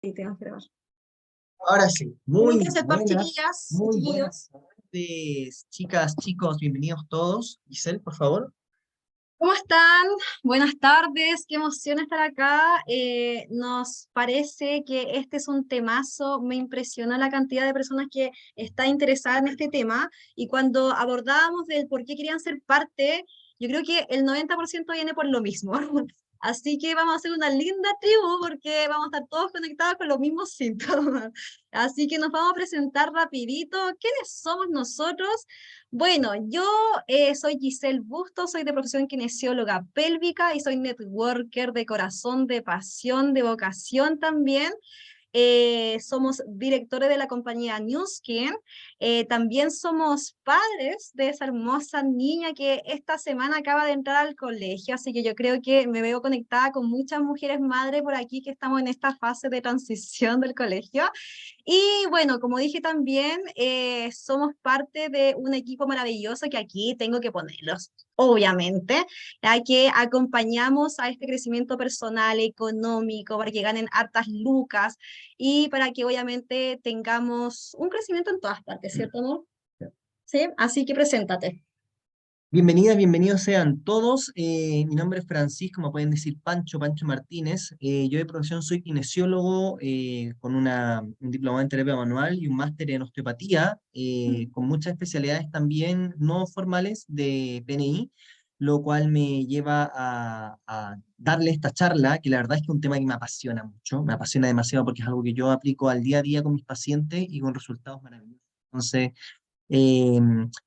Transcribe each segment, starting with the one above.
Sí, tenemos que grabar. Ahora sí, Tienen que aceptar, buenas, chiquillas, muy chiquillos. buenas tardes, chicas, chicos, bienvenidos todos. Giselle, por favor. ¿Cómo están? Buenas tardes, qué emoción estar acá. Nos parece que este es un temazo, me impresiona la cantidad de personas que está interesada en este tema y cuando abordábamos del por qué querían ser parte, yo creo que el 90% viene por lo mismo. Así que vamos a hacer una linda tribu porque vamos a estar todos conectados con los mismos síntomas. Así que nos vamos a presentar rapidito. ¿Quiénes somos nosotros? Bueno, yo soy Giselle Bustos, soy de profesión kinesióloga pélvica y soy networker de corazón, de pasión, de vocación también. Somos directores de la compañía Newskin. También somos padres de esa hermosa niña que esta semana acaba de entrar al colegio, así que yo creo que me veo conectada con muchas mujeres madres por aquí que estamos en esta fase de transición del colegio. Y bueno, como dije también, somos parte de un equipo maravilloso que aquí tengo que ponerlos, obviamente, ya que acompañamos a este crecimiento personal, económico, para que ganen hartas lucas y para que obviamente tengamos un crecimiento en todas partes, ¿cierto, amor? Sí, así que preséntate. Bienvenidas, bienvenidos sean todos. Mi nombre es Francisco, como pueden decir Pancho Martínez. Yo de profesión soy kinesiólogo con un diplomado en terapia manual y un máster en osteopatía, con muchas especialidades también no formales de PNI, lo cual me lleva a darle esta charla, que la verdad es que es un tema que me apasiona mucho, me apasiona demasiado porque es algo que yo aplico al día a día con mis pacientes y con resultados maravillosos. Entonces, eh,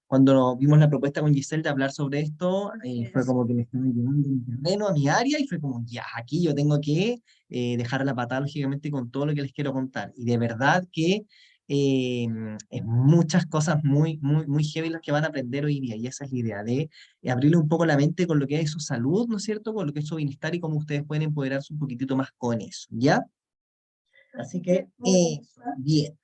cuando vimos la propuesta con Giselle de hablar sobre esto, fue como que me estaba llevando mi terreno, a mi área, y fue como, ya, aquí yo tengo que dejar la patada, lógicamente, con todo lo que les quiero contar. Y de verdad que eh, es muchas cosas muy heavy las que van a aprender hoy día, y esa es la idea, de abrirle un poco la mente con lo que es su salud, ¿no es cierto?, con lo que es su bienestar y cómo ustedes pueden empoderarse un poquitito más con eso, ¿ya? Así que, bien.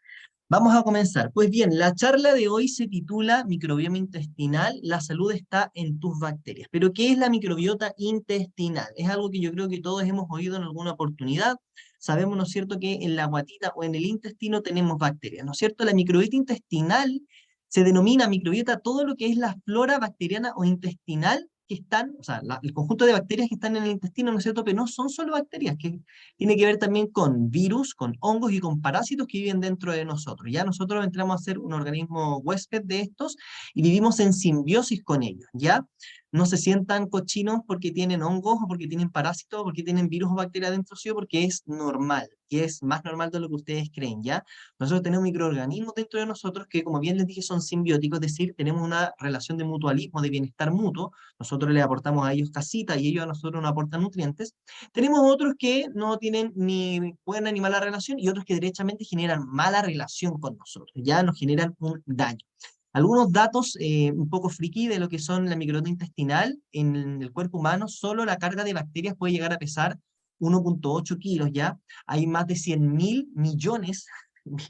Vamos a comenzar. Pues bien, la charla de hoy se titula Microbioma intestinal, la salud está en tus bacterias. Pero ¿qué es la microbiota intestinal? Es algo que yo creo que todos hemos oído en alguna oportunidad. Sabemos, ¿no es cierto?, que en la guatita o en el intestino tenemos bacterias, ¿no es cierto? La microbiota intestinal se denomina microbiota todo lo que es la flora bacteriana o intestinal que están, o sea, el conjunto de bacterias que están en el intestino, ¿no es cierto?, pero no son solo bacterias, que tiene que ver también con virus, con hongos y con parásitos que viven dentro de nosotros. Ya nosotros entramos a ser un organismo huésped de estos y vivimos en simbiosis con ellos, ¿ya? No se sientan cochinos porque tienen hongos o porque tienen parásitos o porque tienen virus o bacterias dentro suyo, porque es normal, y es más normal de lo que ustedes creen, ¿ya? Nosotros tenemos microorganismos dentro de nosotros que, como bien les dije, son simbióticos, es decir, tenemos una relación de mutualismo, de bienestar mutuo. Nosotros les aportamos a ellos casita y ellos a nosotros nos aportan nutrientes. Tenemos otros que no tienen ni pueden animar la relación y otros que derechamente generan mala relación con nosotros, ya nos generan un daño. Algunos datos un poco friki de lo que son la microbiota intestinal en el cuerpo humano: solo la carga de bacterias puede llegar a pesar 1,8 kilos, ¿ya? Hay más de 100.000 millones,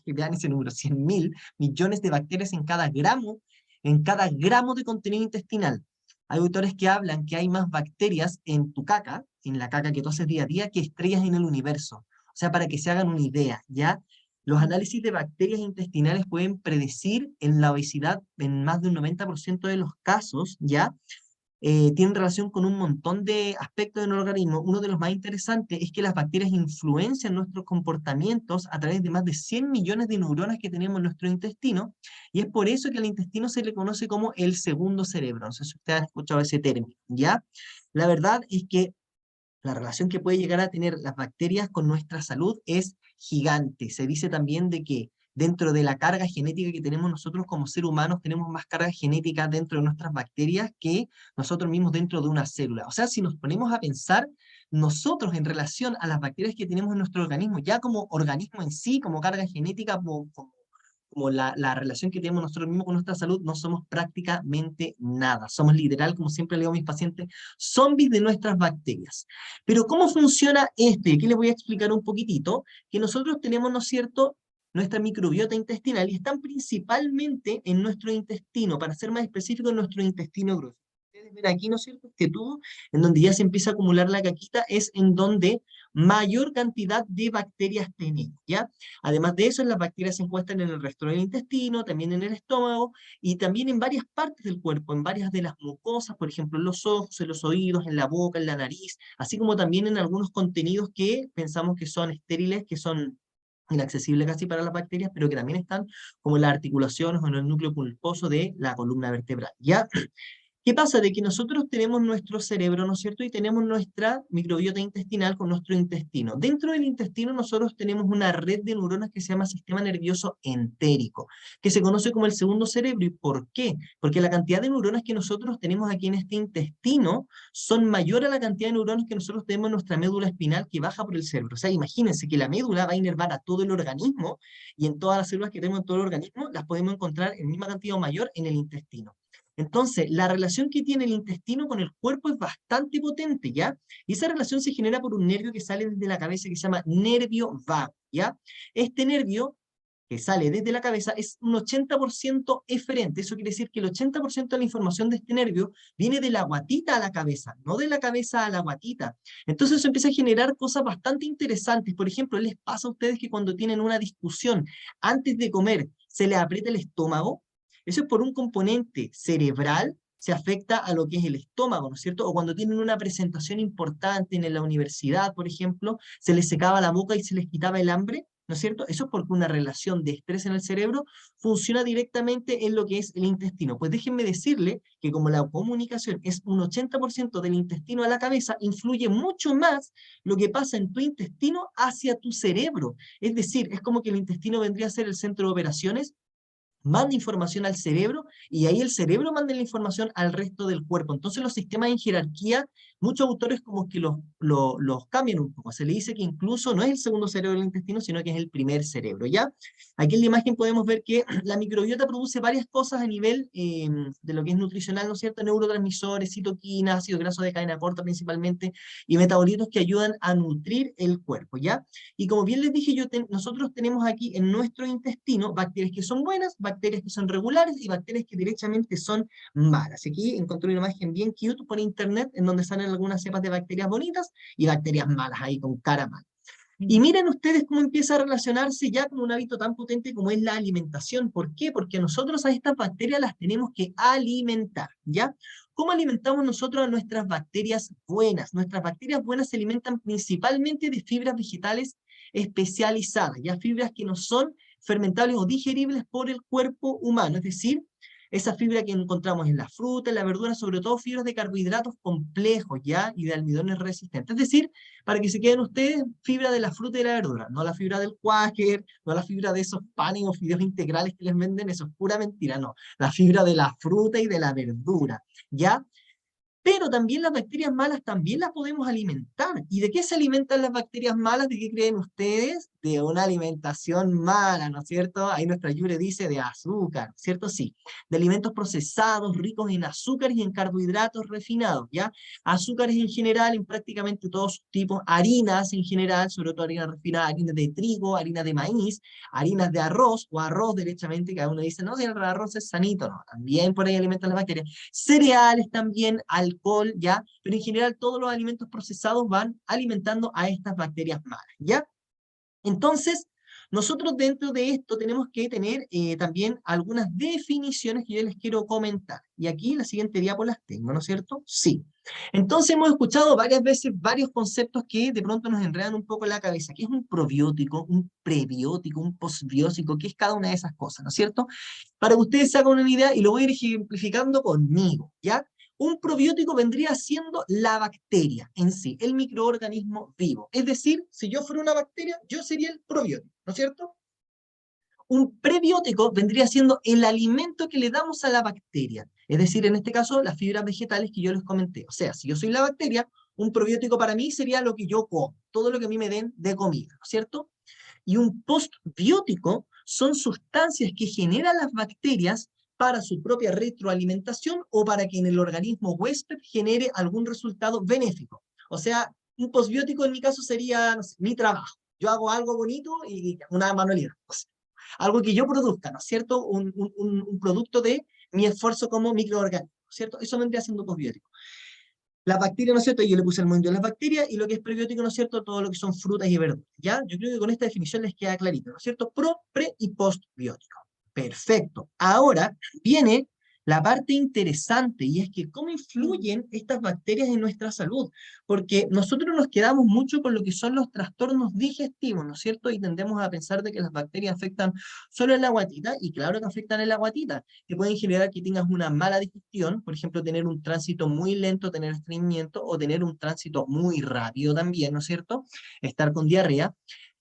vean ese número, 100.000 millones de bacterias en cada gramo de contenido intestinal. Hay autores que hablan que hay más bacterias en tu caca, en la caca que tú haces día a día, que estrellas en el universo. O sea, para que se hagan una idea, ¿ya? Los análisis de bacterias intestinales pueden predecir en la obesidad en más de un 90% de los casos, ¿ya? Tienen relación con un montón de aspectos del organismo. Uno de los más interesantes es que las bacterias influencian nuestros comportamientos a través de más de 100 millones de neuronas que tenemos en nuestro intestino, y es por eso que al intestino se le conoce como el segundo cerebro. No sé si ustedes han escuchado ese término, ¿ya? La verdad es que la relación que puede llegar a tener las bacterias con nuestra salud es gigante. Se dice también de que dentro de la carga genética que tenemos nosotros como seres humanos, tenemos más carga genética dentro de nuestras bacterias que nosotros mismos dentro de una célula. O sea, si nos ponemos a pensar, nosotros en relación a las bacterias que tenemos en nuestro organismo, ya como organismo en sí, como carga genética, como la relación que tenemos nosotros mismos con nuestra salud, no somos prácticamente nada. Somos literal, como siempre le digo a mis pacientes, zombies de nuestras bacterias. Pero ¿cómo funciona esto? Y aquí les voy a explicar un poquitito, que nosotros tenemos, ¿no es cierto?, nuestra microbiota intestinal, y están principalmente en nuestro intestino, para ser más específico, en nuestro intestino grueso. Ustedes ven aquí, ¿no es cierto?, este tubo, en donde ya se empieza a acumular la caquita, es en donde mayor cantidad de bacterias tenemos, ¿ya? Además de eso, las bacterias se encuentran en el resto del intestino, también en el estómago, y también en varias partes del cuerpo, en varias de las mucosas, por ejemplo, en los ojos, en los oídos, en la boca, en la nariz, así como también en algunos contenidos que pensamos que son estériles, que son inaccesibles casi para las bacterias, pero que también están como en las articulaciones o en el núcleo pulposo de la columna vertebral, ¿ya? ¿Qué pasa? De que nosotros tenemos nuestro cerebro, ¿no es cierto? Y tenemos nuestra microbiota intestinal con nuestro intestino. Dentro del intestino nosotros tenemos una red de neuronas que se llama sistema nervioso entérico, que se conoce como el segundo cerebro. ¿Y por qué? Porque la cantidad de neuronas que nosotros tenemos aquí en este intestino son mayor a la cantidad de neuronas que nosotros tenemos en nuestra médula espinal que baja por el cerebro. O sea, imagínense que la médula va a inervar a todo el organismo y en todas las células que tenemos en todo el organismo las podemos encontrar en misma cantidad o mayor en el intestino. Entonces, la relación que tiene el intestino con el cuerpo es bastante potente, ¿ya? Y esa relación se genera por un nervio que sale desde la cabeza que se llama nervio vago, ¿ya? Este nervio que sale desde la cabeza es un 80% eferente. Eso quiere decir que el 80% de la información de este nervio viene de la guatita a la cabeza, no de la cabeza a la guatita. Entonces eso empieza a generar cosas bastante interesantes. Por ejemplo, ¿les pasa a ustedes que cuando tienen una discusión antes de comer se les aprieta el estómago? Eso es por un componente cerebral, se afecta a lo que es el estómago, ¿no es cierto? O cuando tienen una presentación importante en la universidad, por ejemplo, se les secaba la boca y se les quitaba el hambre, ¿no es cierto? Eso es porque una relación de estrés en el cerebro funciona directamente en lo que es el intestino. Pues déjenme decirle que como la comunicación es un 80% del intestino a la cabeza, influye mucho más lo que pasa en tu intestino hacia tu cerebro. Es decir, es como que el intestino vendría a ser el centro de operaciones, manda información al cerebro y ahí el cerebro manda la información al resto del cuerpo. Entonces los sistemas en jerarquía, muchos autores como que los cambian un poco. Se le dice que incluso no es el segundo cerebro del intestino, sino que es el primer cerebro, ¿ya? Aquí en la imagen podemos ver que la microbiota produce varias cosas a nivel de lo que es nutricional, ¿no es cierto? Neurotransmisores, citoquinas, ácidos grasos de cadena corta principalmente, y metabolitos que ayudan a nutrir el cuerpo, ¿ya? Y como bien les dije, nosotros tenemos aquí en nuestro intestino bacterias que son buenas, bacterias que son regulares y bacterias que derechamente son malas. Aquí encontré una imagen bien cute por internet en donde salen algunas cepas de bacterias bonitas y bacterias malas ahí con cara mala. Y miren ustedes cómo empieza a relacionarse ya con un hábito tan potente como es la alimentación. ¿Por qué? Porque nosotros a estas bacterias las tenemos que alimentar, ¿ya? ¿Cómo alimentamos nosotros a nuestras bacterias buenas? Nuestras bacterias buenas se alimentan principalmente de fibras vegetales especializadas, ya fibras que no son fermentables o digeribles por el cuerpo humano, es decir, esa fibra que encontramos en la fruta, en la verdura, sobre todo fibras de carbohidratos complejos, ¿ya? Y de almidones resistentes. Es decir, para que se queden ustedes, fibra de la fruta y de la verdura, no la fibra del cuáquer, no la fibra de esos panes o fideos integrales que les venden, eso es pura mentira, no. La fibra de la fruta y de la verdura, ¿ya? Pero también las bacterias malas también las podemos alimentar. ¿Y de qué se alimentan las bacterias malas? ¿De qué creen ustedes? De una alimentación mala, ¿no es cierto? Ahí nuestra Yure dice de azúcar, ¿cierto? Sí. De alimentos procesados, ricos en azúcar y en carbohidratos refinados, ¿ya? Azúcares en general, en prácticamente todos sus tipos, harinas en general, sobre todo harinas refinadas, harinas de trigo, harinas de maíz, harinas de arroz o arroz derechamente, que uno dice, no, si el arroz es sanito, no, también por ahí alimentan las bacterias. Cereales también, alcohol, ¿ya? Pero en general todos los alimentos procesados van alimentando a estas bacterias malas, ¿ya? Entonces, nosotros dentro de esto tenemos que tener también algunas definiciones que yo les quiero comentar. Y aquí la siguiente diapo las tengo, ¿no es cierto? Sí. Entonces hemos escuchado varias veces varios conceptos que de pronto nos enredan un poco en la cabeza. ¿Qué es un probiótico, un prebiótico, un posbiótico? ¿Qué es cada una de esas cosas, ¿no es cierto? Para que ustedes se hagan una idea y lo voy a ir ejemplificando conmigo, ¿ya? Un probiótico vendría siendo la bacteria en sí, el microorganismo vivo. Es decir, si yo fuera una bacteria, yo sería el probiótico, ¿no es cierto? Un prebiótico vendría siendo el alimento que le damos a la bacteria. Es decir, en este caso, las fibras vegetales que yo les comenté. O sea, si yo soy la bacteria, un probiótico para mí sería lo que yo como, todo lo que a mí me den de comida, ¿no es cierto? Y un postbiótico son sustancias que generan las bacterias para su propia retroalimentación o para que en el organismo huésped genere algún resultado benéfico. O sea, un postbiótico en mi caso sería, no sé, mi trabajo. Yo hago algo bonito y una manualidad. O sea, algo que yo produzca, ¿no es cierto? Un producto de mi esfuerzo como microorganismo, ¿cierto? Eso vendría siendo postbiótico. Las bacterias, ¿no es cierto? Yo le puse el mundo de las bacterias y lo que es prebiótico, ¿no es cierto? Todo lo que son frutas y verduras, ¿ya? Yo creo que con esta definición les queda clarito, ¿no es cierto? Pro, pre y postbiótico. Perfecto. Ahora viene la parte interesante y es que cómo influyen estas bacterias en nuestra salud, porque nosotros nos quedamos mucho con lo que son los trastornos digestivos, ¿no es cierto? Y tendemos a pensar de que las bacterias afectan solo en la guatita, y claro que afectan en la guatita, que pueden generar que tengas una mala digestión, por ejemplo, tener un tránsito muy lento, tener estreñimiento, o tener un tránsito muy rápido también, ¿no es cierto? Estar con diarrea.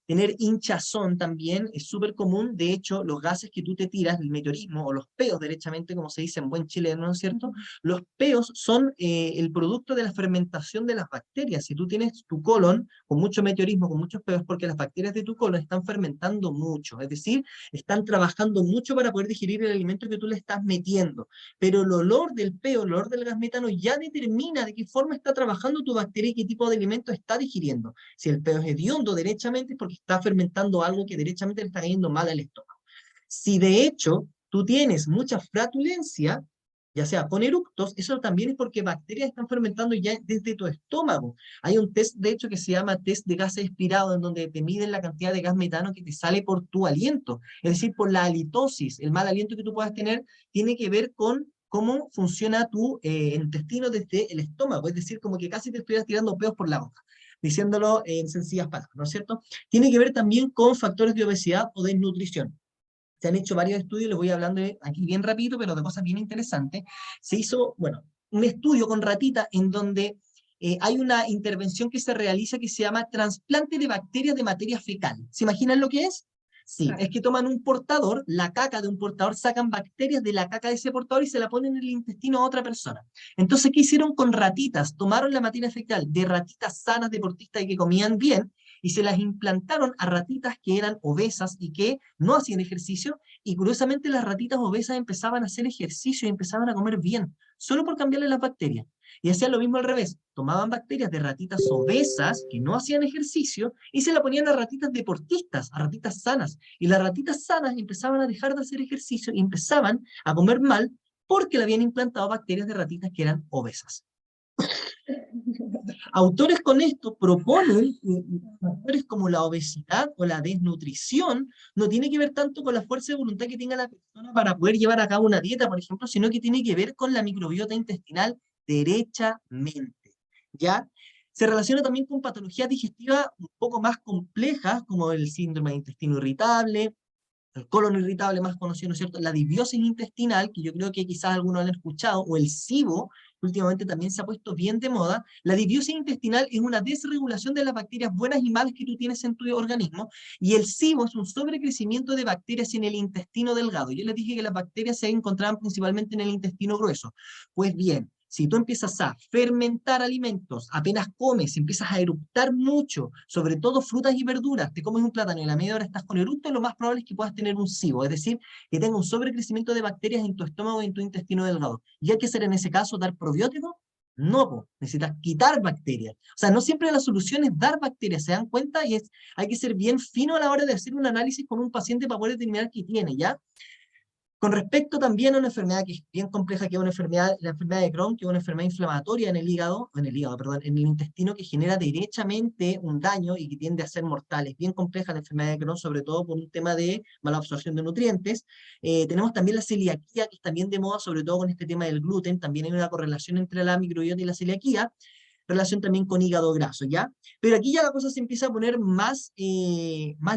Tener hinchazón también es súper común. De hecho, los gases que tú te tiras, el meteorismo o los peos, derechamente, como se dice en buen chileno, ¿no es cierto? Los peos son el producto de la fermentación de las bacterias. Si tú tienes tu colon con mucho meteorismo, con muchos peos, porque las bacterias de tu colon están fermentando mucho, es decir, están trabajando mucho para poder digerir el alimento que tú le estás metiendo. Pero el olor del peo, el olor del gas metano ya determina de qué forma está trabajando tu bacteria y qué tipo de alimento está digiriendo. Si el peo es hediondo derechamente es porque está fermentando algo que derechamente le está cayendo mal al estómago. Si de hecho tú tienes mucha flatulencia, ya sea con eructos, eso también es porque bacterias están fermentando ya desde tu estómago. Hay un test, de hecho, que se llama test de gases expirados, en donde te miden la cantidad de gas metano que te sale por tu aliento, es decir, por la halitosis. El mal aliento que tú puedas tener tiene que ver con cómo funciona tu intestino desde el estómago, es decir, como que casi te estuvieras tirando peos por la boca, diciéndolo en sencillas palabras, ¿no es cierto? Tiene que ver también con factores de obesidad o desnutrición. Se han hecho varios estudios, les voy hablando aquí bien rápido, pero de cosas bien interesantes. Se hizo, bueno, un estudio con ratitas en donde hay una intervención que se realiza que se llama trasplante de bacterias de materia fecal. ¿Se imaginan lo que es? Sí, es que toman un portador, la caca de un portador, sacan bacterias de la caca de ese portador y se la ponen en el intestino a otra persona. Entonces, ¿qué hicieron con ratitas? Tomaron la materia fecal de ratitas sanas, deportistas y que comían bien, y se las implantaron a ratitas que eran obesas y que no hacían ejercicio, y curiosamente las ratitas obesas empezaban a hacer ejercicio y empezaban a comer bien, solo por cambiarle las bacterias. Y hacían lo mismo al revés, tomaban bacterias de ratitas obesas que no hacían ejercicio y se la ponían a ratitas deportistas, a ratitas sanas. Y las ratitas sanas empezaban a dejar de hacer ejercicio y empezaban a comer mal porque le habían implantado bacterias de ratitas que eran obesas. Autores con esto proponen que factores como la obesidad o la desnutrición no tiene que ver tanto con la fuerza de voluntad que tenga la persona para poder llevar a cabo una dieta, por ejemplo, sino que tiene que ver con la microbiota intestinal derechamente, ¿ya? Se relaciona también con patologías digestivas un poco más complejas, como el síndrome de intestino irritable, el colon irritable más conocido, ¿no es cierto? La disbiosis intestinal, que yo creo que quizás algunos han escuchado, o el SIBO, que últimamente también se ha puesto bien de moda. La disbiosis intestinal es una desregulación de las bacterias buenas y malas que tú tienes en tu organismo, y el SIBO es un sobrecrecimiento de bacterias en el intestino delgado. Yo les dije que las bacterias se encontraban principalmente en el intestino grueso. Pues bien, si tú empiezas a fermentar alimentos, apenas comes, empiezas a eructar mucho, sobre todo frutas y verduras, te comes un plátano y a la media hora estás con eructo, lo más probable es que puedas tener un SIBO, es decir, que tenga un sobrecrecimiento de bacterias en tu estómago y en tu intestino delgado. ¿Y hay que hacer en ese caso dar probiótico? No, po. Necesitas quitar bacterias. O sea, no siempre la solución es dar bacterias, ¿se dan cuenta? Y hay que ser bien fino a la hora de hacer un análisis con un paciente para poder determinar qué tiene, ¿ya? Con respecto también a una enfermedad que es bien compleja, que es una enfermedad, la enfermedad de Crohn, que es una enfermedad inflamatoria perdón, en el intestino, que genera derechamente un daño y que tiende a ser mortal. Es bien compleja la enfermedad de Crohn, sobre todo por un tema de mala absorción de nutrientes. Tenemos también la celiaquía, que está bien de moda, sobre todo con este tema del gluten. También hay una correlación entre la microbiota y la celiaquía, relación también con hígado graso, ¿ya? Pero aquí ya la cosa se empieza a poner más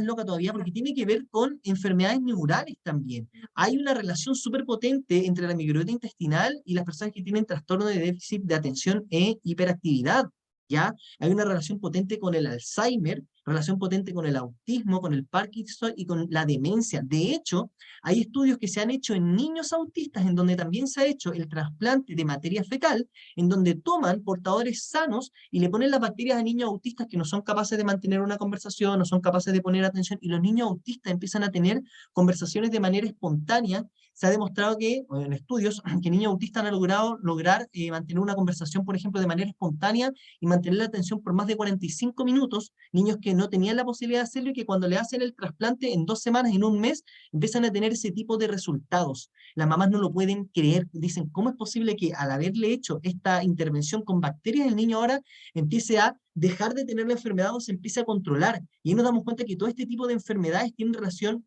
loca todavía porque tiene que ver con enfermedades neurales también. Hay una relación súper potente entre la microbiota intestinal y las personas que tienen trastorno de déficit de atención e hiperactividad, ¿ya? Hay una relación potente con el Alzheimer, relación potente con el autismo, con el Parkinson y con la demencia. De hecho, hay estudios que se han hecho en niños autistas en donde también se ha hecho el trasplante de materia fecal, en donde toman portadores sanos y le ponen las bacterias a niños autistas que no son capaces de mantener una conversación, no son capaces de poner atención, y los niños autistas empiezan a tener conversaciones de manera espontánea se ha demostrado que, o en estudios, que niños autistas han logrado mantener una conversación, por ejemplo, de manera espontánea y mantener la atención por más de 45 minutos, niños que no tenían la posibilidad de hacerlo y que cuando le hacen el trasplante en 2 semanas, en un mes, empiezan a tener ese tipo de resultados. Las mamás no lo pueden creer, dicen, ¿cómo es posible que al haberle hecho esta intervención con bacterias, el niño ahora empiece a dejar de tener la enfermedad o se empiece a controlar? Y ahí nos damos cuenta que todo este tipo de enfermedades tienen relación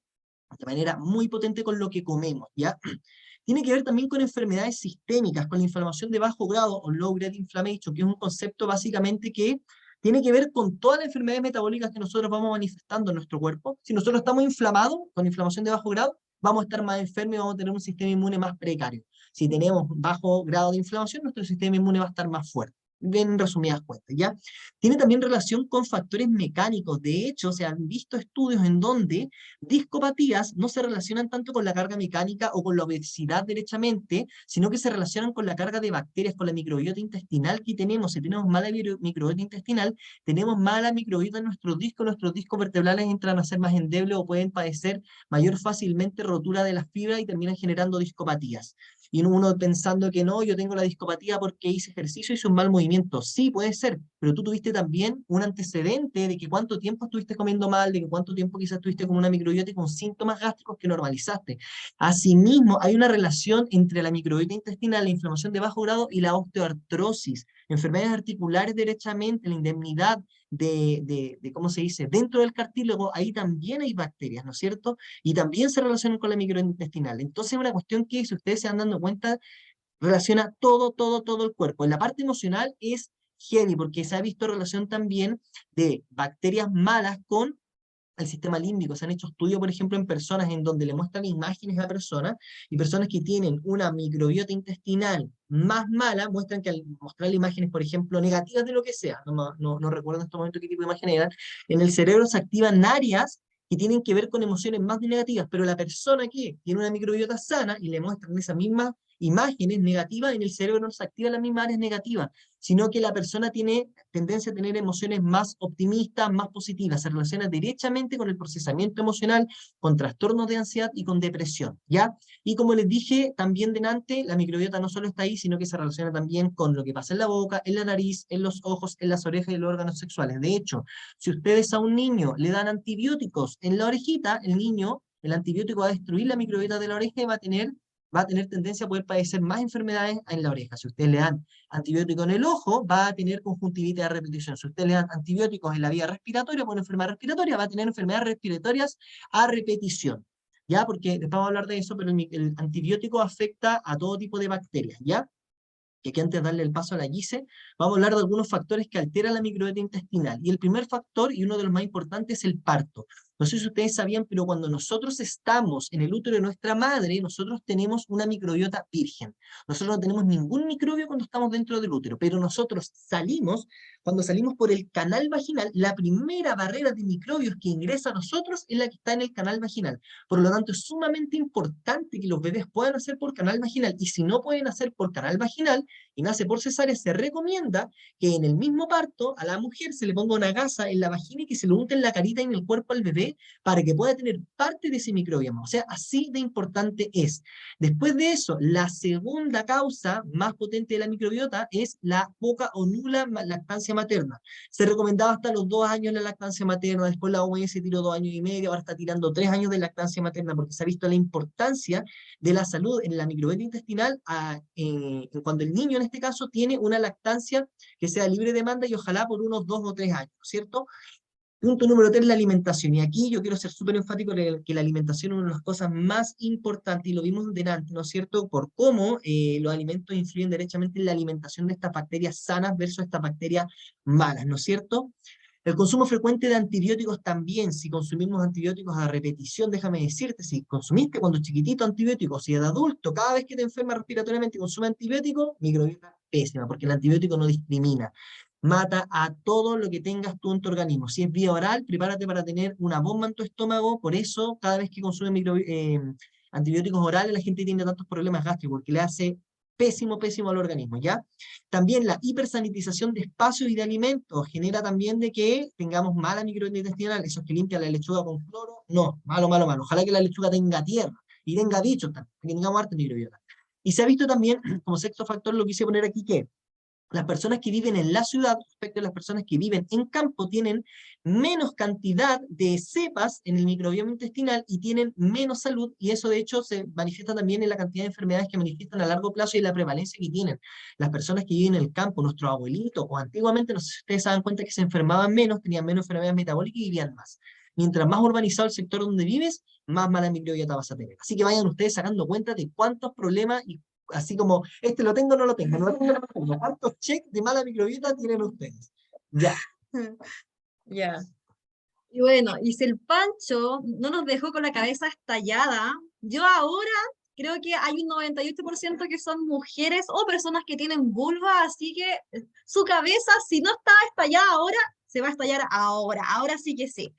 de manera muy potente con lo que comemos, ¿ya? Tiene que ver también con enfermedades sistémicas, con la inflamación de bajo grado o low grade inflammation, que es un concepto básicamente que tiene que ver con todas las enfermedades metabólicas que nosotros vamos manifestando en nuestro cuerpo. Si nosotros estamos inflamados, con inflamación de bajo grado, vamos a estar más enfermos y vamos a tener un sistema inmune más precario. Si tenemos bajo grado de inflamación, nuestro sistema inmune va a estar más fuerte. En resumidas cuentas, ¿ya? Tiene también relación con factores mecánicos. De hecho, se han visto estudios en donde discopatías no se relacionan tanto con la carga mecánica o con la obesidad derechamente, sino que se relacionan con la carga de bacterias, con la microbiota intestinal que tenemos. Si tenemos mala microbiota intestinal, tenemos mala microbiota en nuestros discos vertebrales entran a ser más endebles o pueden padecer mayor fácilmente rotura de las fibras y terminan generando discopatías. Y uno pensando que no, yo tengo la discopatía porque hice ejercicio, hice un mal movimiento. Sí, puede ser, pero tú tuviste también un antecedente de que cuánto tiempo estuviste comiendo mal, de que cuánto tiempo quizás estuviste con una microbiota y con síntomas gástricos que normalizaste. Asimismo, hay una relación entre la microbiota intestinal, la inflamación de bajo grado y la osteoartrosis, enfermedades articulares derechamente, la indemnidad ¿cómo se dice? Dentro del cartílago, ahí también hay bacterias, ¿no es cierto? Y también se relacionan con la microintestinal. Entonces es una cuestión que, si ustedes se van dando cuenta, relaciona todo, todo, todo el cuerpo. En la parte emocional es heavy, porque se ha visto relación también de bacterias malas con el sistema límbico. Se han hecho estudios, por ejemplo, en personas en donde le muestran imágenes a personas y personas que tienen una microbiota intestinal más mala, muestran que al mostrarle imágenes, por ejemplo, negativas de lo que sea, no recuerdo en este momento qué tipo de imágenes eran, en el cerebro se activan áreas que tienen que ver con emociones más negativas, pero la persona que tiene una microbiota sana y le muestran esas mismas imágenes negativas, en el cerebro no se activan las mismas áreas negativas, sino que la persona tiene tendencia a tener emociones más optimistas, más positivas, se relaciona derechamente con el procesamiento emocional, con trastornos de ansiedad y con depresión, ¿ya? Y como les dije también delante, la microbiota no solo está ahí, sino que se relaciona también con lo que pasa en la boca, en la nariz, en los ojos, en las orejas y en los órganos sexuales. De hecho, si ustedes a un niño le dan antibióticos en la orejita, el antibiótico va a destruir la microbiota de la oreja y va a tener tendencia a poder padecer más enfermedades en la oreja. Si ustedes le dan antibiótico en el ojo, va a tener conjuntivitis a repetición. Si usted le dan antibióticos en la vía respiratoria, por una enfermedad respiratoria, va a tener enfermedades respiratorias a repetición. ¿Ya? Porque después vamos a hablar de eso, pero el antibiótico afecta a todo tipo de bacterias, ¿ya? Que aquí antes de darle el paso a la Gise, vamos a hablar de algunos factores que alteran la microbiota intestinal. Y el primer factor, y uno de los más importantes, es el parto. No sé si ustedes sabían, pero cuando nosotros estamos en el útero de nuestra madre, nosotros tenemos una microbiota virgen. Nosotros no tenemos ningún microbio cuando estamos dentro del útero, pero nosotros cuando salimos por el canal vaginal, la primera barrera de microbios que ingresa a nosotros es la que está en el canal vaginal. Por lo tanto, es sumamente importante que los bebés puedan hacer por canal vaginal, y si no pueden hacer por canal vaginal y nace por cesárea, se recomienda que en el mismo parto a la mujer se le ponga una gasa en la vagina y que se le unte en la carita y en el cuerpo al bebé para que pueda tener parte de ese microbioma. O sea, así de importante es. Después de eso, la segunda causa más potente de la microbiota es la poca o nula lactancia materna. Se recomendaba hasta los 2 años la lactancia materna, después la OMS tiró 2 años y medio, ahora está tirando 3 años de lactancia materna, porque se ha visto la importancia de la salud en la microbiota intestinal cuando el niño en este caso tiene una lactancia que sea libre de demanda y ojalá por unos 2 o 3 años, ¿cierto? Punto número 3, la alimentación. Y aquí yo quiero ser súper enfático en que la alimentación es una de las cosas más importantes, y lo vimos delante, ¿no es cierto?, por cómo los alimentos influyen derechamente en la alimentación de estas bacterias sanas versus estas bacterias malas, ¿no es cierto? El consumo frecuente de antibióticos también. Si consumimos antibióticos a repetición, déjame decirte, si consumiste cuando chiquitito antibióticos, si de adulto, cada vez que te enfermas respiratoriamente y consumes antibióticos, microbiota pésima, porque el antibiótico no discrimina. Mata a todo lo que tengas tú en tu organismo. Si es vía oral, prepárate para tener una bomba en tu estómago. Por eso, cada vez que consume antibióticos orales, la gente tiene tantos problemas gástricos, porque le hace pésimo, pésimo al organismo, ¿ya? También la hipersanitización de espacios y de alimentos genera también de que tengamos mala microbiota intestinal. Esos que limpian la lechuga con cloro, no, malo, malo, malo. Ojalá que la lechuga tenga tierra. y tenga bichos también, que tengamos harta microbiota. Y se ha visto también, como sexto factor, lo quise poner aquí, que las personas que viven en la ciudad respecto a las personas que viven en campo tienen menos cantidad de cepas en el microbioma intestinal y tienen menos salud, y eso de hecho se manifiesta también en la cantidad de enfermedades que manifiestan a largo plazo y la prevalencia que tienen. Las personas que viven en el campo, nuestros abuelitos, o antiguamente, no sé si ustedes se dan cuenta que se enfermaban menos, tenían menos enfermedades metabólicas y vivían más. Mientras más urbanizado el sector donde vives, más mala microbiota vas a tener. Así que vayan ustedes sacando cuenta de cuántos problemas y así como, este lo tengo, no lo tengo, no lo tengo, no lo tengo. ¿Cuántos checks de mala microbiota tienen ustedes? Ya. Ya. Y bueno, y si el Pancho no nos dejó con la cabeza estallada, yo ahora creo que hay un 98% que son mujeres o personas que tienen vulva, así que su cabeza, si no está estallada ahora, se va a estallar ahora, ahora sí que sí.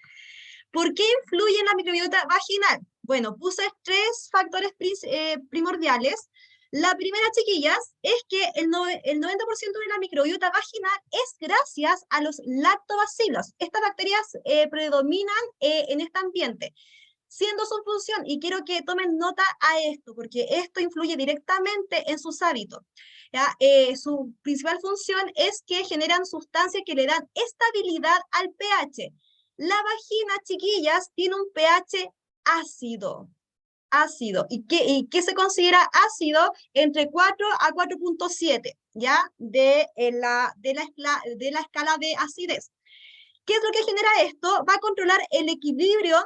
¿Por qué influye en la microbiota vaginal? Bueno, puse tres factores primordiales. La primera, chiquillas, es que el 90% de la microbiota vaginal es gracias a los lactobacilos. Estas bacterias predominan en este ambiente, siendo su función, y quiero que tomen nota a esto, porque esto influye directamente en sus hábitos. ¿Ya? Su principal función es que generan sustancias que le dan estabilidad al pH. La vagina, chiquillas, tiene un pH ácido. Ácido. ¿Y qué se considera ácido? Entre 4 a 4,7, ¿ya? De la escala de acidez. ¿Qué es lo que genera esto? Va a controlar el equilibrio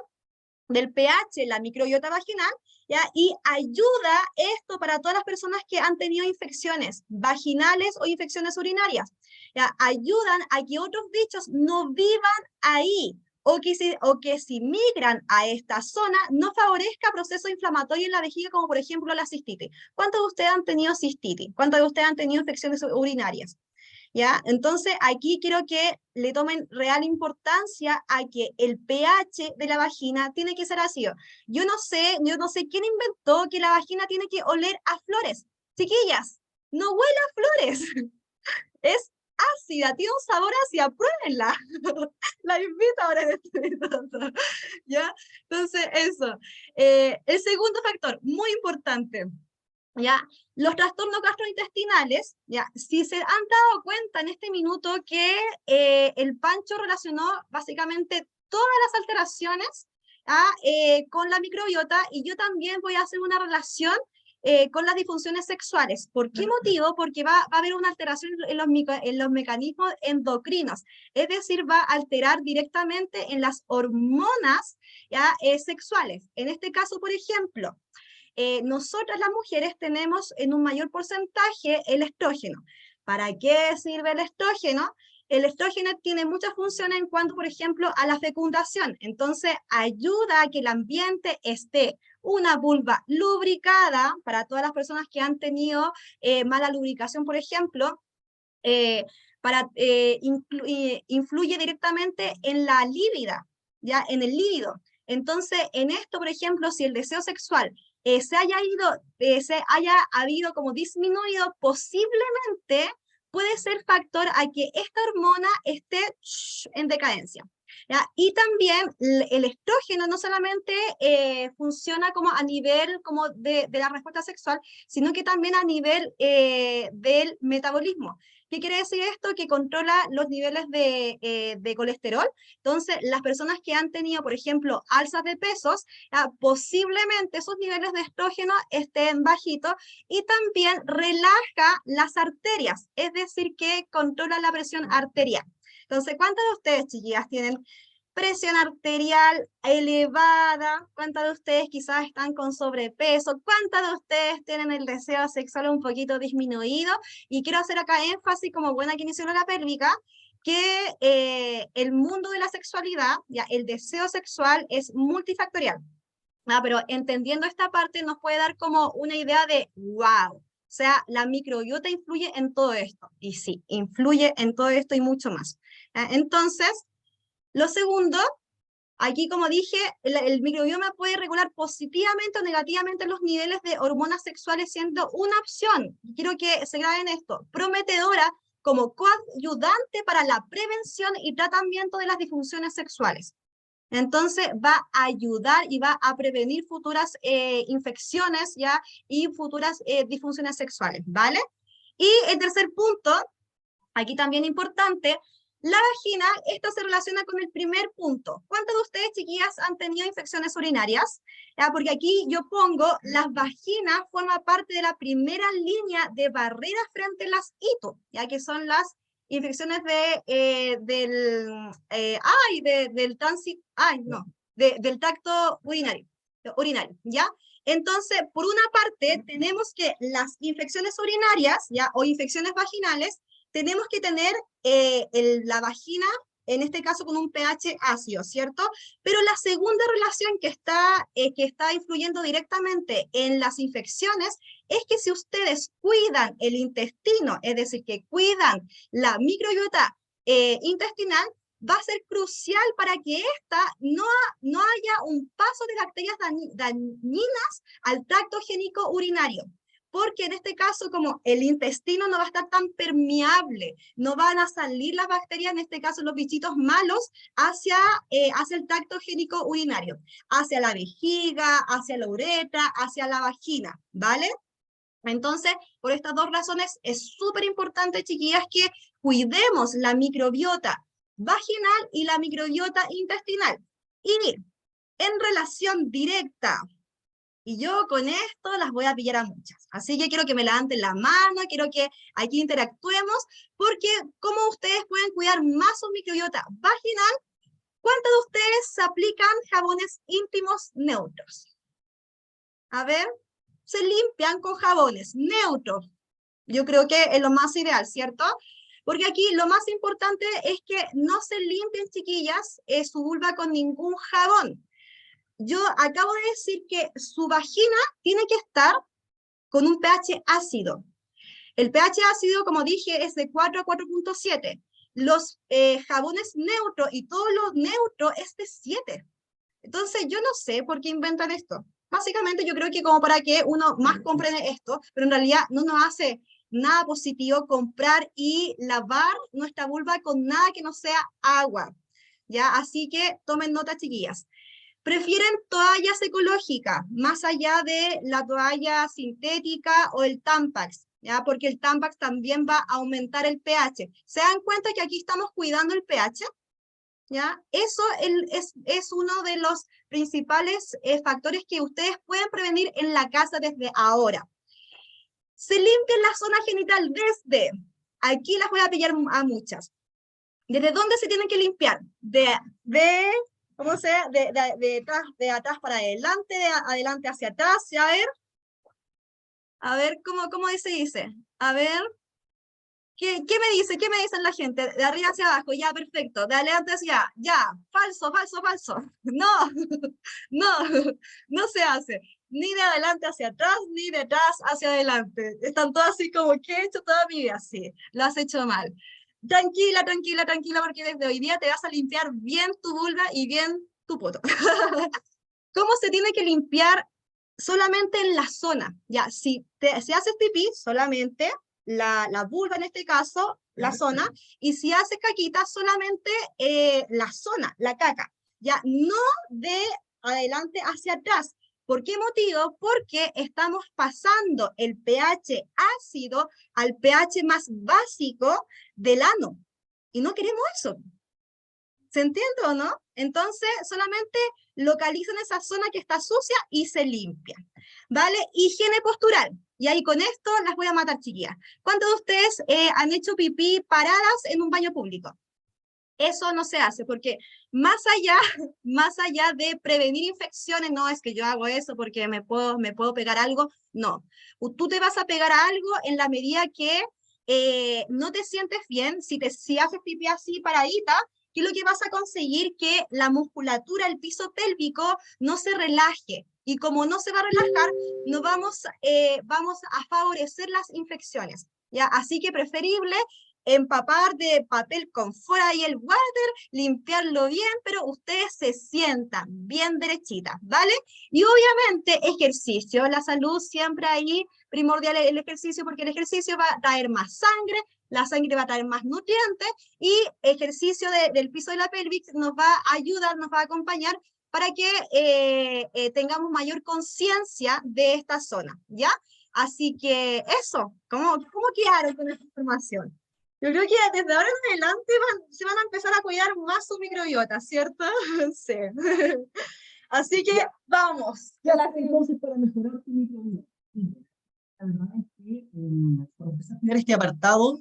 del pH, la microbiota vaginal, ¿ya? Y ayuda esto para todas las personas que han tenido infecciones vaginales o infecciones urinarias, ¿ya? Ayudan a que otros bichos no vivan ahí, o que si migran a esta zona, no favorezca procesos inflamatorios en la vejiga, como por ejemplo la cistitis. ¿Cuántos de ustedes han tenido cistitis? ¿Cuántos de ustedes han tenido infecciones urinarias? ¿Ya? Entonces, aquí quiero que le tomen real importancia a que el pH de la vagina tiene que ser ácido. Yo no sé quién inventó que la vagina tiene que oler a flores. Chiquillas, no huele a flores. Es ácida, tiene un sabor ácido, pruébenla. La invito ahora en este momento. ¿Ya? Entonces, eso. El segundo factor, muy importante. ¿Ya? Los trastornos gastrointestinales, ¿ya? Si se han dado cuenta en este minuto que el Pancho relacionó básicamente todas las alteraciones, con la microbiota, y yo también voy a hacer una relación con las disfunciones sexuales. ¿Por qué motivo? Porque va a haber una alteración en los mecanismos endocrinos, es decir, va a alterar directamente en las hormonas, ¿ya? Sexuales. En este caso, por ejemplo, nosotras las mujeres tenemos en un mayor porcentaje el estrógeno. ¿Para qué sirve el estrógeno? El estrógeno tiene muchas funciones en cuanto, por ejemplo, a la fecundación. Entonces, ayuda a que el ambiente esté una vulva lubricada para todas las personas que han tenido mala lubricación, por ejemplo, eh, influye directamente en la líbida, ¿ya? En el líbido. Entonces, en esto, por ejemplo, si el deseo sexual se haya habido como disminuido, posiblemente puede ser factor a que esta hormona esté en decadencia. ¿Ya? Y también el estrógeno no solamente funciona como a nivel como de la respuesta sexual, sino que también a nivel del metabolismo. ¿Qué quiere decir esto? Que controla los niveles de colesterol. Entonces, las personas que han tenido, por ejemplo, alzas de pesos, posiblemente sus niveles de estrógeno estén bajitos, y también relaja las arterias, es decir, que controla la presión arterial. Entonces, ¿cuántas de ustedes, chiquillas, tienen presión arterial elevada? ¿Cuántas de ustedes quizás están con sobrepeso? ¿Cuántas de ustedes tienen el deseo sexual un poquito disminuido? Y quiero hacer acá énfasis, como buena kinesióloga pélvica, que el mundo de la sexualidad, ya, el deseo sexual es multifactorial. Pero entendiendo esta parte nos puede dar como una idea de wow. O sea, la microbiota influye en todo esto. Y sí, influye en todo esto y mucho más. Entonces, lo segundo, aquí como dije, el microbioma puede regular positivamente o negativamente los niveles de hormonas sexuales, siendo una opción, y quiero que se graben esto, prometedora como coayudante para la prevención y tratamiento de las disfunciones sexuales. Entonces va a ayudar y va a prevenir futuras infecciones, ¿ya? Y futuras disfunciones sexuales, ¿vale? Y el tercer punto, aquí también importante, la vagina, esto se relaciona con el primer punto. ¿Cuántos de ustedes, chiquillas, han tenido infecciones urinarias? Porque aquí yo pongo, las vaginas forman parte de la primera línea de barrera frente a las ITU, ya que son las infecciones del tránsito, no, del tracto urinario, ¿ya? Entonces, por una parte, tenemos que las infecciones urinarias, ¿ya? O infecciones vaginales, tenemos que tener la vagina, en este caso con un pH ácido, ¿cierto? Pero la segunda relación que está influyendo directamente en las infecciones es que si ustedes cuidan el intestino, es decir, que cuidan la microbiota intestinal, va a ser crucial para que no haya un paso de bacterias dañinas al tracto génico urinario. Porque en este caso, como el intestino no va a estar tan permeable, no van a salir las bacterias, en este caso los bichitos malos, hacia el tracto génico urinario, hacia la vejiga, hacia la uretra, hacia la vagina, ¿vale? Entonces, por estas dos razones, es súper importante, chiquillas, que cuidemos la microbiota vaginal y la microbiota intestinal. Y en relación directa, y yo con esto las voy a pillar a muchas. Así que quiero que me levanten la mano, quiero que aquí interactuemos, porque ¿cómo ustedes pueden cuidar más su microbiota vaginal? ¿Cuántos de ustedes se aplican jabones íntimos neutros? A ver, se limpian con jabones neutros. Yo creo que es lo más ideal, ¿cierto? Porque aquí lo más importante es que no se limpien, chiquillas, su vulva con ningún jabón. Yo acabo de decir que su vagina tiene que estar con un pH ácido. El pH ácido, como dije, es de 4 a 4.7. Los jabones neutros y todo lo neutro es de 7. Entonces, yo no sé por qué inventan esto. Básicamente, yo creo que como para que uno más comprende esto, pero en realidad no nos hace nada positivo comprar y lavar nuestra vulva con nada que no sea agua. ¿Ya? Así que tomen nota, chiquillas. Prefieren toallas ecológicas, más allá de la toalla sintética o el Tampax, ¿ya? Porque el Tampax también va a aumentar el pH. ¿Se dan cuenta que aquí estamos cuidando el pH? ¿Ya? Eso es uno de los principales factores que ustedes pueden prevenir en la casa desde ahora. Se limpia la zona genital desde, aquí las voy a pillar a muchas. ¿Desde dónde se tienen que limpiar? ¿Cómo se de atrás para adelante, de adelante hacia atrás, a ver, ¿cómo se dice? A ver, ¿qué me dice? ¿Qué me dicen la gente? De arriba hacia abajo, ya, perfecto. De adelante hacia allá, ya, falso, falso, falso. No, no, no se hace. Ni de adelante hacia atrás, ni de atrás hacia adelante. Están todos así como, ¿qué he hecho toda mi vida? Sí, lo has hecho mal. Tranquila, tranquila, tranquila, porque desde hoy día te vas a limpiar bien tu vulva y bien tu poto. ¿Cómo se tiene que limpiar? Solamente en la zona. Ya, si haces pipí, solamente la vulva en este caso, la zona, y si haces caquita, solamente la zona, la caca. Ya, no de adelante hacia atrás. ¿Por qué motivo? Porque estamos pasando el pH ácido al pH más básico del ano. Y no queremos eso. ¿Se entiende o no? Entonces, solamente localizan esa zona que está sucia y se limpia. ¿Vale? Higiene postural. Y ahí con esto las voy a matar, chiquillas. ¿Cuántos de ustedes han hecho pipí paradas en un baño público? Eso no se hace, porque más allá de prevenir infecciones, no es que yo hago eso porque me puedo pegar algo, no. Tú te vas a pegar a algo en la medida que no te sientes bien, si haces pipí así paradita, ¿qué es lo que vas a conseguir? Que la musculatura, el piso pélvico, no se relaje. Y como no se va a relajar, no vamos a favorecer las infecciones. ¿Ya? Así que preferible empapar de papel confort y el water, limpiarlo bien, pero ustedes se sientan bien derechitas, ¿vale? Y obviamente ejercicio, la salud siempre ahí primordial el ejercicio, porque el ejercicio va a traer más sangre, la sangre va a traer más nutrientes y ejercicio del piso de la pelvis nos va a ayudar, nos va a acompañar para que tengamos mayor conciencia de esta zona, ¿ya? Así que eso, ¿cómo quedaron con esta información? Yo creo que desde ahora en adelante se van a empezar a cuidar más su microbiota, ¿cierto? Sí. Así que vamos. ¿Qué haces entonces para mejorar tu microbiota? Sí, la verdad es que para empezar a estudiar este apartado,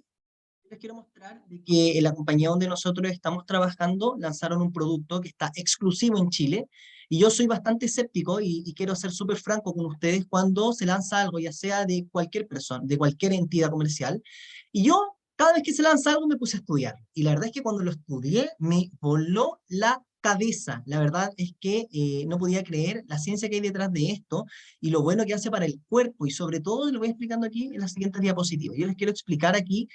les quiero mostrar de que la compañía donde nosotros estamos trabajando lanzaron un producto que está exclusivo en Chile, y yo soy bastante escéptico y quiero ser súper franco con ustedes cuando se lanza algo, ya sea de cualquier persona, de cualquier entidad comercial, y yo cada vez que se lanza algo me puse a estudiar, y la verdad es que cuando lo estudié me voló la cabeza. La verdad es que no podía creer la ciencia que hay detrás de esto y lo bueno que hace para el cuerpo, y sobre todo lo voy explicando aquí en las siguientes diapositivas. Yo les quiero explicar aquí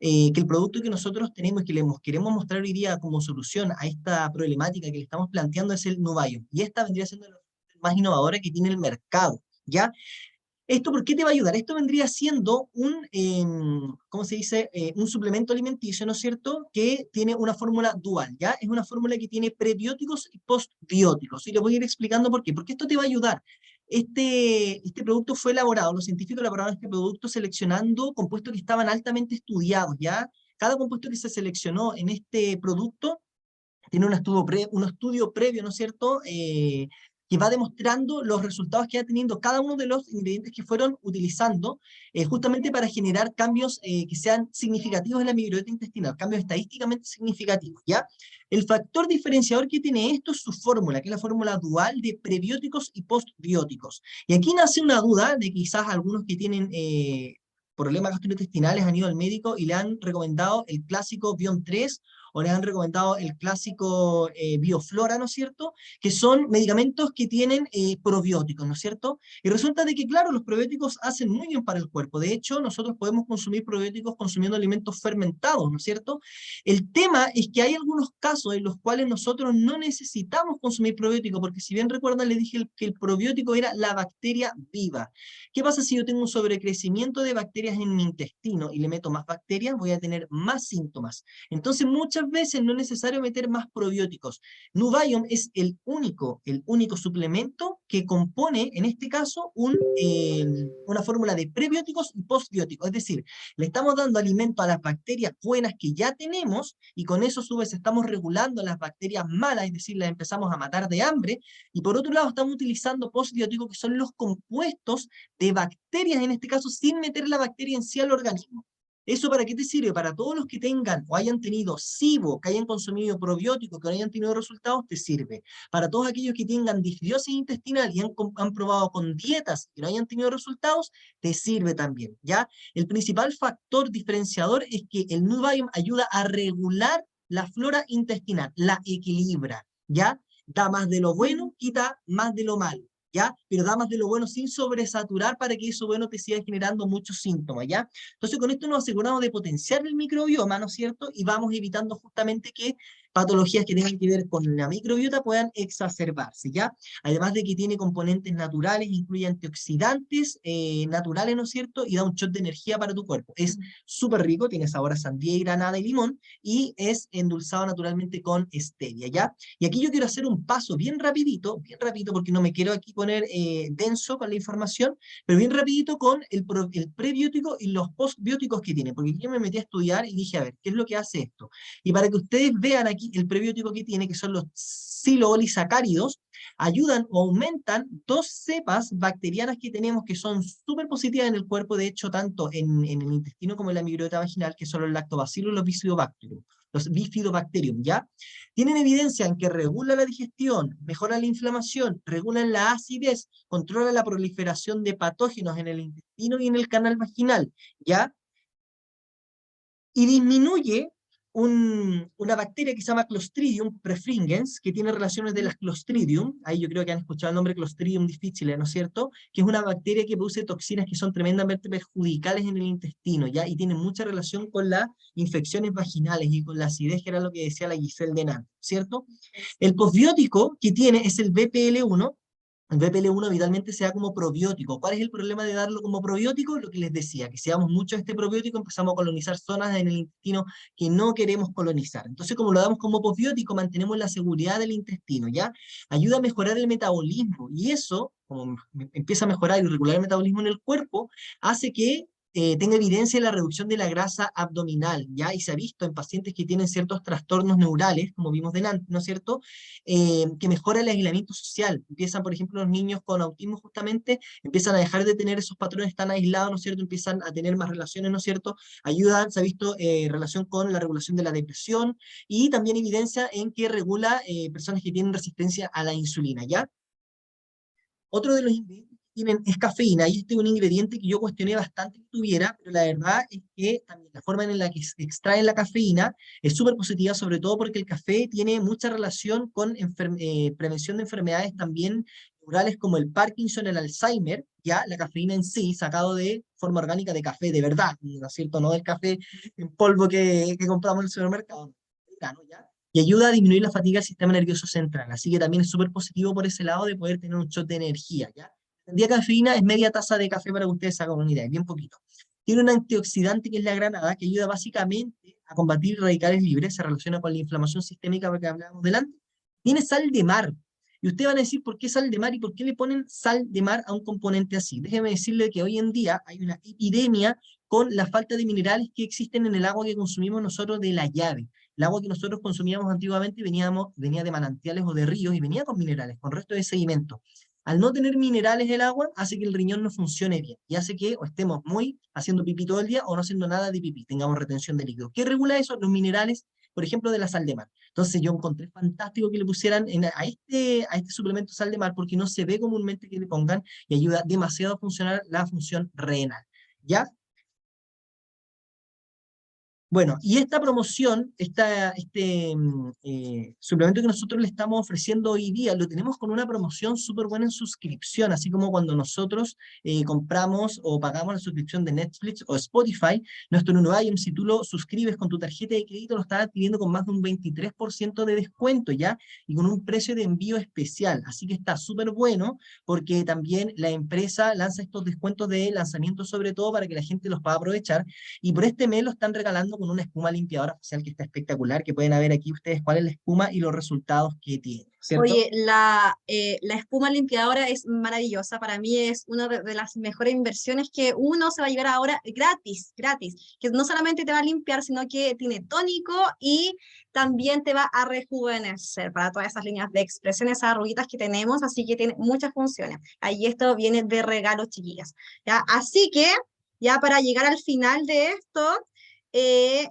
que el producto que nosotros tenemos y que queremos mostrar hoy día como solución a esta problemática que le estamos planteando es el Nubiome. Y esta vendría siendo la más innovadora que tiene el mercado, ¿ya? ¿Esto por qué te va a ayudar? Esto vendría siendo ¿cómo se dice? Un suplemento alimenticio, ¿no es cierto? Que tiene una fórmula dual, ¿ya? Es una fórmula que tiene prebióticos y postbióticos. Y le voy a ir explicando por qué. Porque esto te va a ayudar. Este producto fue elaborado, los científicos elaboraron este producto seleccionando compuestos que estaban altamente estudiados, ¿ya? Cada compuesto que se seleccionó en este producto tiene un estudio previo, ¿no es cierto?, que va demostrando los resultados que va teniendo cada uno de los ingredientes que fueron utilizando, justamente para generar cambios que sean significativos en la microbiota intestinal, cambios estadísticamente significativos, ¿ya? El factor diferenciador que tiene esto es su fórmula, que es la fórmula dual de prebióticos y postbióticos. Y aquí nace una duda de quizás algunos que tienen problemas gastrointestinales han ido al médico y le han recomendado el clásico Bion 3 o les han recomendado el clásico Bioflora, ¿no es cierto? Que son medicamentos que tienen probióticos, ¿no es cierto? Y resulta de que, claro, los probióticos hacen muy bien para el cuerpo. De hecho, nosotros podemos consumir probióticos consumiendo alimentos fermentados, ¿no es cierto? El tema es que hay algunos casos en los cuales nosotros no necesitamos consumir probióticos, porque si bien recuerdan, les dije que el probiótico era la bacteria viva. ¿Qué pasa si yo tengo un sobrecrecimiento de bacterias en mi intestino y le meto más bacterias? Voy a tener más síntomas. Entonces, muchas veces no es necesario meter más probióticos. Nubiome es el único suplemento que compone, en este caso, una fórmula de prebióticos y postbióticos. Es decir, le estamos dando alimento a las bacterias buenas que ya tenemos, y con eso, a su vez, estamos regulando las bacterias malas, es decir, las empezamos a matar de hambre, y por otro lado, estamos utilizando postbióticos, que son los compuestos de bacterias, en este caso, sin meter la bacteria en sí al organismo. ¿Eso para qué te sirve? Para todos los que tengan o hayan tenido SIBO, que hayan consumido probióticos, que no hayan tenido resultados, te sirve. Para todos aquellos que tengan disbiosis intestinal y han probado con dietas y no hayan tenido resultados, te sirve también, ¿ya? El principal factor diferenciador es que el Nubiome ayuda a regular la flora intestinal, la equilibra, ¿ya? Da más de lo bueno, quita más de lo malo, ¿ya? Pero da más de lo bueno sin sobresaturar para que eso bueno te siga generando muchos síntomas, ¿ya? Entonces con esto nos aseguramos de potenciar el microbioma, ¿no es cierto? Y vamos evitando justamente que patologías que tengan que ver con la microbiota puedan exacerbarse, ¿ya? Además de que tiene componentes naturales, incluye antioxidantes naturales, ¿no es cierto? Y da un shot de energía para tu cuerpo. Es súper rico, tiene sabor a sandía y granada y limón, y es endulzado naturalmente con stevia, ¿ya? Y aquí yo quiero hacer un paso bien rapidito, porque no me quiero aquí poner denso con la información, pero bien rapidito con el prebiótico y los postbióticos que tiene, porque yo me metí a estudiar y dije, a ver, ¿qué es lo que hace esto? Y para que ustedes vean aquí el prebiótico que tiene, que son los silopolisacáridos, ayudan o aumentan dos cepas bacterianas que tenemos que son súper positivas en el cuerpo, de hecho, tanto en el intestino como en la microbiota vaginal, que son los lactobacillus y los bifidobacterium, ¿ya? Tienen evidencia en que regula la digestión, mejora la inflamación, regulan la acidez, controla la proliferación de patógenos en el intestino y en el canal vaginal, ¿ya? Y disminuye una bacteria que se llama Clostridium perfringens, que tiene relaciones de las Clostridium, ahí yo creo que han escuchado el nombre Clostridium difficile, ¿no es cierto? Que es una bacteria que produce toxinas que son tremendamente perjudicales en el intestino, ¿ya? Y tiene mucha relación con las infecciones vaginales y con la acidez, que era lo que decía la Giselle Denan, ¿cierto? El posbiótico que tiene es el BPL1, el BPL1 habitualmente se da como probiótico. ¿Cuál es el problema de darlo como probiótico? Lo que les decía, que si damos mucho de este probiótico empezamos a colonizar zonas en el intestino que no queremos colonizar. Entonces, como lo damos como posbiótico, mantenemos la seguridad del intestino, ¿ya? Ayuda a mejorar el metabolismo y eso, como empieza a mejorar y regular el metabolismo en el cuerpo, hace que tenga evidencia en la reducción de la grasa abdominal, ¿ya? Y se ha visto en pacientes que tienen ciertos trastornos neurales, como vimos delante, ¿no es cierto?, que mejora el aislamiento social. Empiezan, por ejemplo, los niños con autismo justamente, empiezan a dejar de tener esos patrones tan aislados, ¿no es cierto? Empiezan a tener más relaciones, ¿no es cierto? Ayuda, se ha visto relación con la regulación de la depresión y también evidencia en que regula personas que tienen resistencia a la insulina, ¿ya? Otro de los ingredientes que tienen es cafeína, y este es un ingrediente que yo cuestioné bastante que tuviera, pero la verdad es que también la forma en la que se extrae la cafeína es súper positiva, sobre todo porque el café tiene mucha relación con prevención de enfermedades también neurales como el Parkinson, el Alzheimer, ya la cafeína en sí, sacado de forma orgánica de café, de verdad, ¿no es cierto? No del café en polvo que compramos en el supermercado, ¿ya? Y ayuda a disminuir la fatiga del sistema nervioso central. Así que también es súper positivo por ese lado de poder tener un shot de energía, ¿ya? El día cafeína es media taza de café para que ustedes se hagan una idea, es bien poquito. Tiene un antioxidante que es la granada, que ayuda básicamente a combatir radicales libres, se relaciona con la inflamación sistémica que hablábamos delante. Tiene sal de mar. Y ustedes van a decir, ¿por qué sal de mar y por qué le ponen sal de mar a un componente así? Déjeme decirle que hoy en día hay una epidemia con la falta de minerales que existen en el agua que consumimos nosotros de la llave. El agua que nosotros consumíamos antiguamente venía de manantiales o de ríos y venía con minerales, con resto de sedimento. Al no tener minerales el agua, hace que el riñón no funcione bien y hace que o estemos muy haciendo pipí todo el día o no haciendo nada de pipí, tengamos retención de líquido. ¿Qué regula eso? Los minerales, por ejemplo, de la sal de mar. Entonces yo encontré fantástico que le pusieran a este suplemento sal de mar porque no se ve comúnmente que le pongan y ayuda demasiado a funcionar la función renal. ¿Ya? Bueno, y esta promoción, suplemento que nosotros le estamos ofreciendo hoy día, lo tenemos con una promoción súper buena en suscripción, así como cuando nosotros compramos o pagamos la suscripción de Netflix o Spotify, nuestro nuevo item, si tú lo suscribes con tu tarjeta de crédito, lo estás adquiriendo con más de un 23% de descuento, ¿ya? Y con un precio de envío especial, así que está súper bueno, porque también la empresa lanza estos descuentos de lanzamiento sobre todo para que la gente los pueda aprovechar y por este mes lo están regalando con una espuma limpiadora facial que está espectacular, que pueden ver aquí ustedes cuál es la espuma y los resultados que tiene, ¿cierto? Oye, la espuma limpiadora es maravillosa. Para mí es una de las mejores inversiones que uno se va a llevar ahora gratis, gratis. Que no solamente te va a limpiar, sino que tiene tónico y también te va a rejuvenecer para todas esas líneas de expresión, esas arruguitas que tenemos. Así que tiene muchas funciones. Ahí esto viene de regalo, chiquillas. ¿Ya? Así que, ya para llegar al final de esto, eh,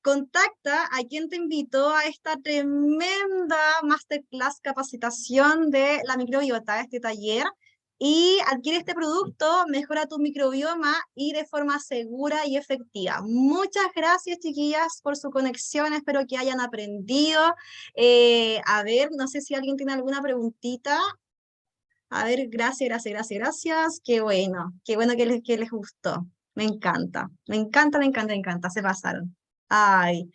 contacta a quien te invitó a esta tremenda masterclass capacitación de la microbiota, este taller, y adquiere este producto, mejora tu microbioma y de forma segura y efectiva. Muchas gracias, chiquillas, por su conexión. Espero que hayan aprendido. A ver, no sé si alguien tiene alguna preguntita. A ver, gracias, gracias, gracias, gracias. Qué bueno que les gustó. Me encanta, me encanta, me encanta, me encanta. Se pasaron. Ay.